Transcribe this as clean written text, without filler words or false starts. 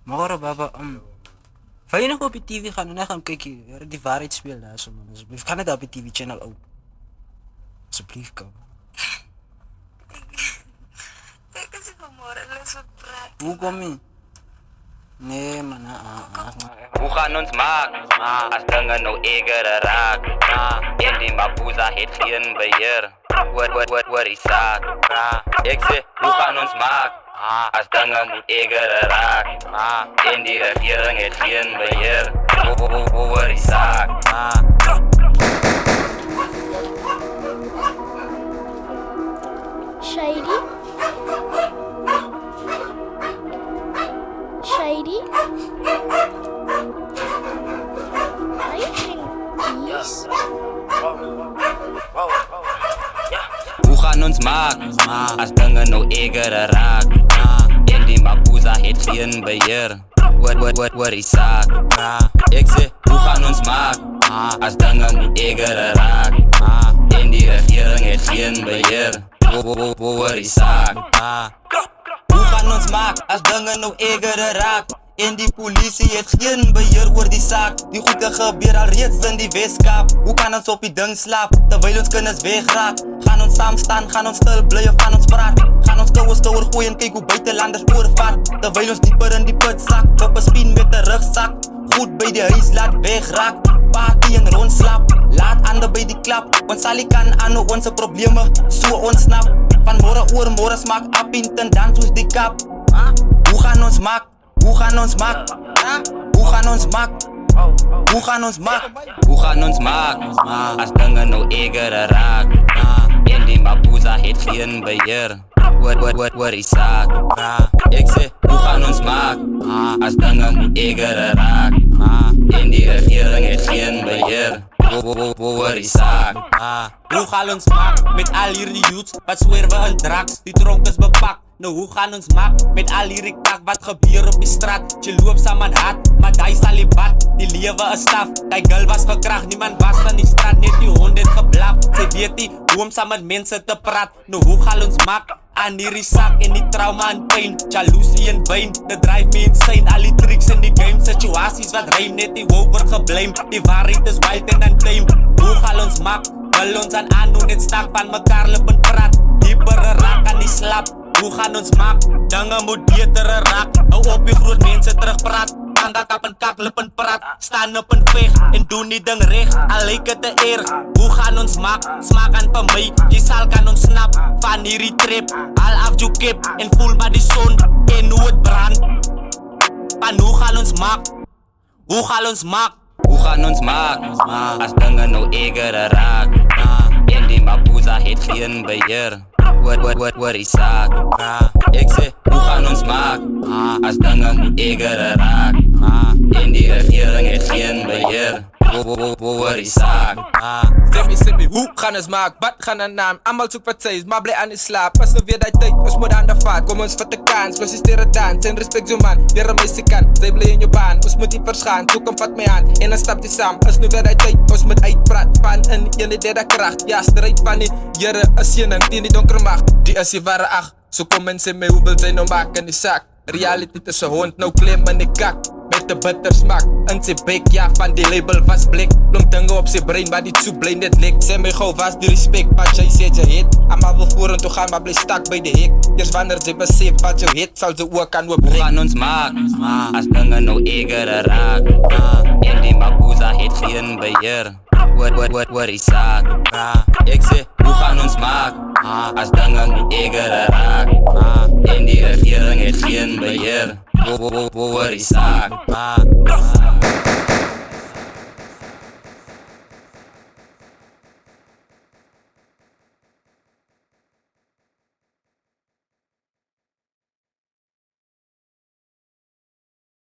Maar baba, fijn nog op je TV gaan en dan gaan kijken, die waarheid spelen daar zo man. Alsjeblieft, ga net op je TV channel ook. Alsjeblieft, kom. Kijk eens vanmorgen, les wat praat. Hoe kom je? Nee man, Hoe gaan ons maken als dingen nou eger raak? En die mabuza heeft geen beheer. Wat is zaak? Ik zeg, hoe gaan ons maken als dingen nou eger raak? En die regering heeft geen beheer. Wat is zaak? Shady? Shady? I think these. Hoe gaan ons maken als dingen nou eger raak? En die mabuza heeft geen beheer. Wat is zaak? Ik zeg, hoe gaan ons maken als dingen nou eger raak? En die regering heeft geen beheer. Wat is zaak? Hoe gaan ons maken als dingen nou eger raak? En die politie heeft geen beheer oor die zaak. Die goede gebeur al reeds in die Weskaap. Hoe kan ons op die ding slaap, terwijl ons kennis wegraak? Gaan ons saam staan, gaan ons stil bly of gaan ons praat? Gaan ons kouwer gooi en kyk hoe buitenlanders oorvaart? Terwijl ons dieper in die put sak, op een spien met de rugzak. Goed bij de huis laat wegraak, party en rondslaap. Laat ander bij die klap, want Sally kan aan onze problemen zo ontsnap. Van morgen oor morgen smaak appien ten dans soos die kap. Hoe gaan ons maak? Hoe gaan ons maak? Hoe gaan ons maak? Hoe gaan ons maak? Hoe gaan ons maak? Als dingen nou eger raak? En die mabuza heeft geen beheer. Wat is zaak? Ik zeg, hoe gaan ons maak? Als dingen nou eger raak? En die regering heeft geen beheer. Wat is zaak? Hoe gaan ons maak met al hierdie youths wat zwerven in drugs? Die tronk is bepakt. Nou hoe gaan ons maak met al hierdie kak wat gebeur op die straat? Je loopt samen hard, maar die is al die bad. Die lewe is staf, die girl was verkracht. Niemand was in die straat, net die hond het geblaf. Sy weet nie hoe om saam met mense te praat. Nou hoe gaan ons maak aan hierdie sak en die trauma en pijn? Jaloezie en wijn, dit drive me insane. Al die tricks in die game, situaties wat reim. Net die woke word geblamed, die waarheid is wild en untamed. Hoe gaan ons maak? Wil ons aan doen, net stak van mekaar lip en praat. Dieper raak aan die slap. Hoe gaan ons maak? Dinge moet beter raak. Hou op die groot mense terugpraat. Tanda kap en kak, lip en praat. Staan op en veeg en doen die ding recht. Al lyk het te erg. Hoe gaan ons maak? Smaak aan van my, jy sal kan ontsnap van hierdie trip. Al af jou kip en voel maar die son en hoe het brand. Van hoe gaan ons maak? Hoe gaan ons maak? Hoe gaan ons maak? Als dingen nou eger raak? En die mabuza heeft geen beheer. Wat is zaak? Ik zeg, hoe gaan ons maak? Als dingen nou eger raak? En die regering heeft geen beheer. Wat is zaak? Semi, hoe gaan ons maak? Wat gaan aan naam? Allemaal zoek wat zij is, maar blij aan die slaap. Als we weer die tijd, ons moet aan de vaart. Kom ons vat de kans, ons is tegen dans. En respect zo man, weer een meisje kan. Zij blij in je baan, ons moet die verschaan. Zoek hem vat mij aan, en dan stapt die samen. Als nu weer die tijd, ons moet uitpraat. Van een ene derde kracht. Ja, strijd van die jere, als je een die donker macht. Die is die ware acht. Zo kom mensen mee, hoe wil zij nou maken die zaak? Reality tussen hond, nou klem in die kak. Met de bitter smaak, in sy bek, ja, van die label was blik. Blom dinge op sy brein, maar die soep bly net lek. Sê my gauw, was die respect, wat jy sê jy het. Allemaal wil voor en toe gaan, maar bly stak by die hek. Eers wanneer jy besef wat jy het, sal jy ook kan oopbrek. Hoe gaan ons maak, als dingen nou eger raak? En die mabuza heeft geen beheer. Wat is zaak? Ik zeg, hoe gaan ons maak, als dingen nou eger raak? En die regering heeft geen beheer. What is that?